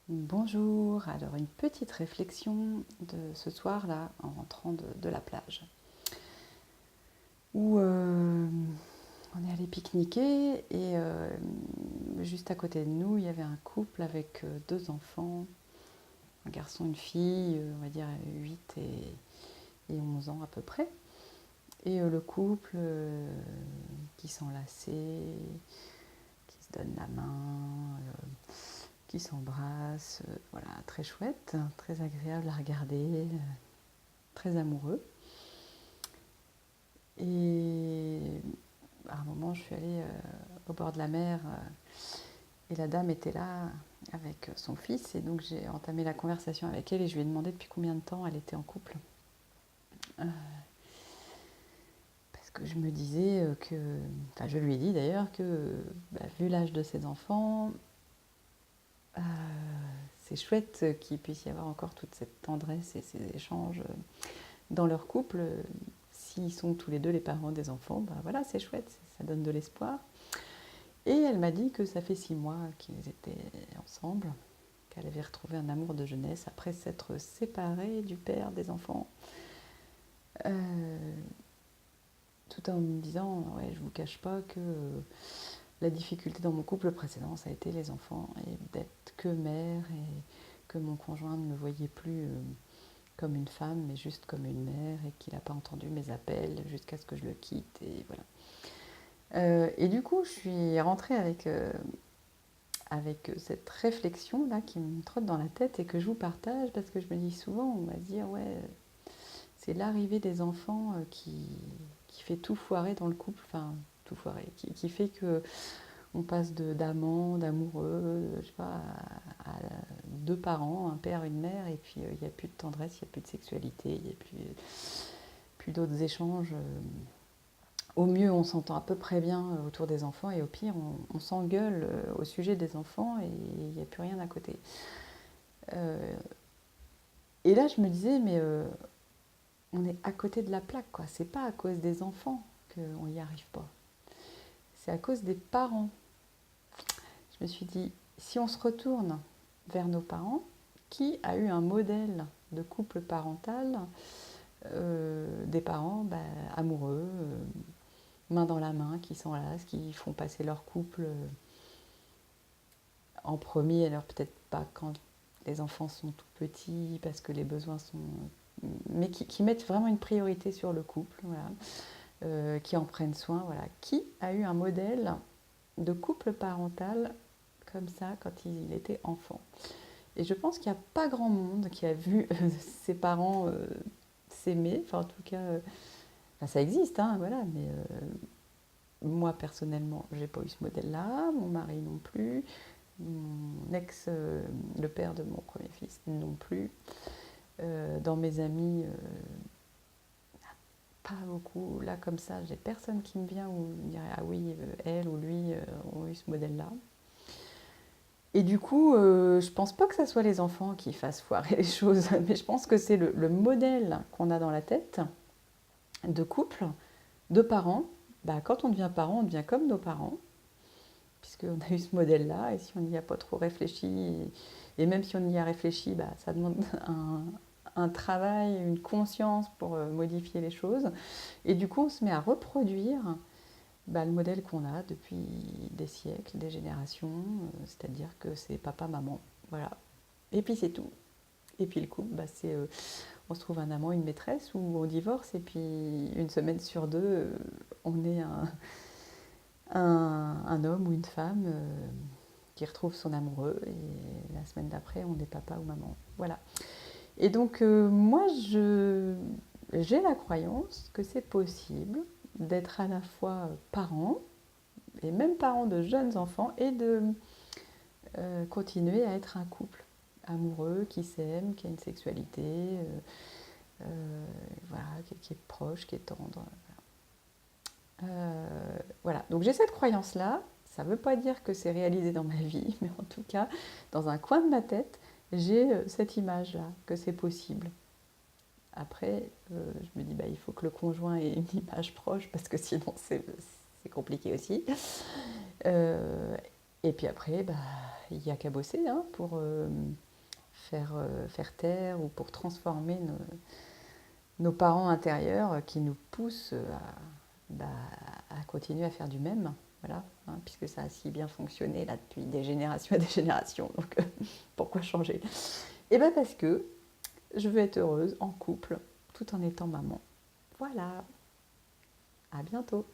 Bonjour, alors une petite réflexion de ce soir-là en rentrant de la plage où on est allé pique-niquer et juste à côté de nous il y avait un couple avec deux enfants, un garçon, une fille, on va dire 8 et 11 ans à peu près. Et le couple qui s'enlaçait, qui se donne la main, qui s'embrasse, voilà, très chouette, très agréable à regarder, très amoureux. Et à un moment, je suis allée au bord de la mer et la dame était là avec son fils. Et donc, j'ai entamé la conversation avec elle et je lui ai demandé depuis combien de temps elle était en couple. Euh, Parce que je me disais que. Enfin, je lui ai dit d'ailleurs que, vu l'âge de ses enfants, euh, c'est chouette qu'il puisse y avoir encore toute cette tendresse et ces échanges dans leur couple. S'ils sont tous les deux les parents des enfants, voilà, c'est chouette, ça donne de l'espoir. Et elle m'a dit que ça fait 6 mois qu'ils étaient ensemble, qu'elle avait retrouvé un amour de jeunesse après s'être séparée du père des enfants. Euh, Tout en me disant, ouais, je vous cache pas que la difficulté dans mon couple précédent, ça a été les enfants et d'être que mère et que mon conjoint ne me voyait plus comme une femme, mais juste comme une mère et qu'il n'a pas entendu mes appels jusqu'à ce que je le quitte. Et voilà. Et du coup, je suis rentrée avec cette réflexion-là qui me trotte dans la tête et que je vous partage parce que je me dis souvent, on va se dire, ouais, c'est l'arrivée des enfants qui fait tout foirer dans le couple, enfin, tout foirer, qui fait que on passe d'amants, d'amoureux, je sais pas, à deux parents, un père, une mère, et puis il n'y a plus de tendresse, il n'y a plus de sexualité, il n'y a plus d'autres échanges. Au mieux, on s'entend à peu près bien autour des enfants, et au pire, on s'engueule au sujet des enfants, et il n'y a plus rien à côté. Euh, et là, je me disais, mais on est à côté de la plaque, quoi. C'est pas à cause des enfants qu'on n'y arrive pas. C'est à cause des parents. Je me suis dit, si on se retourne vers nos parents, qui a eu un modèle de couple parental, des parents amoureux, main dans la main, qui s'enlacent, qui font passer leur couple en premier, alors peut-être pas quand les enfants sont tout petits, parce que les besoins sont... Mais qui mettent vraiment une priorité sur le couple, voilà, qui en prennent soin. Voilà. Qui a eu un modèle de couple parental comme ça quand il était enfant? Et je pense qu'il n'y a pas grand monde qui a vu ses parents s'aimer. Enfin, en tout cas, enfin, ça existe, hein, voilà. Mais moi, personnellement, j'ai pas eu ce modèle-là. Mon mari non plus. Mon ex, le père de mon premier fils, non plus. Dans mes amis, pas beaucoup. Là, comme ça, j'ai personne qui me vient où me dirait ah oui, elle ou lui ont eu ce modèle-là. Et du coup, je pense pas que ce soit les enfants qui fassent foirer les choses, mais je pense que c'est le modèle qu'on a dans la tête de couple, de parents. Quand on devient parent, on devient comme nos parents, puisqu'on a eu ce modèle-là, et si on n'y a pas trop réfléchi, et même si on y a réfléchi, ça demande un travail, une conscience pour modifier les choses. Et du coup, on se met à reproduire le modèle qu'on a depuis des siècles, des générations, c'est-à-dire que c'est papa, maman, voilà. Et puis c'est tout. Et puis le couple, c'est on se trouve un amant, une maîtresse, ou on divorce, et puis une semaine sur deux, on est un homme ou une femme qui retrouve son amoureux, et la semaine d'après, on est papa ou maman. Voilà. Et donc, moi, j'ai la croyance que c'est possible d'être à la fois parent, et même parent de jeunes enfants, et de continuer à être un couple amoureux, qui s'aime, qui a une sexualité, voilà, qui est proche, qui est tendre. Voilà, donc j'ai cette croyance-là. Ça ne veut pas dire que c'est réalisé dans ma vie, mais en tout cas, dans un coin de ma tête, j'ai cette image-là, que c'est possible. Après, je me dis, il faut que le conjoint ait une image proche, parce que sinon c'est compliqué aussi. Euh, Et puis après, bah, il n'y a qu'à bosser hein, pour faire taire ou pour transformer nos parents intérieurs qui nous poussent bah, à continuer à faire du même. Voilà, hein, puisque ça a si bien fonctionné là depuis des générations et des générations. Donc pourquoi changer? Et bien parce que je veux être heureuse en couple tout en étant maman. Voilà, à bientôt.